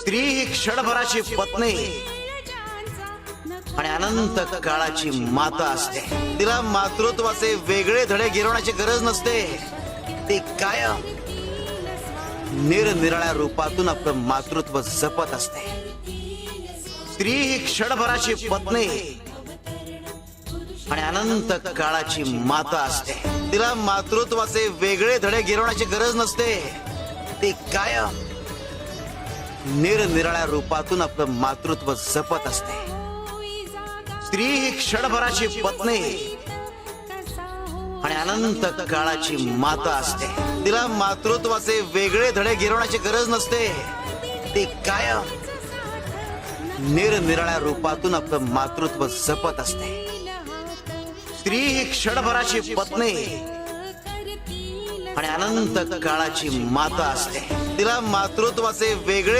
स्त्री ही क्षणभराची पत्नी आणि अनंत काळाची माता असते. तिला मातृत्वाचे वेगळे धडे गिरवण्याची गरज नसते. ती कायम निरनिराळ्या रूपातून आपलं मातृत्व जपत असते. स्त्री ही क्षणभराची पत्नी आणि अनंत काळाची माता असते. तिला मातृत्वाचे वेगळे धडे गिरवण्याची गरज नसते. ती कायम निरनिराळ्या रूपातून आपलं मातृत्व जपत असते. स्त्री ही क्षणभराची पत्नी आणि अनंत काळाची माता असते. तिला मातृत्वाचे वेगळे धडे गिरवण्याची गरज नसते. ती कायम निरनिराळ्या रूपातून आपलं मातृत्व जपत असते. स्त्री ही क्षणभराची पत्नी आणि अनंत काळाची माता असते. तिला मातृत्वाचे वेगळे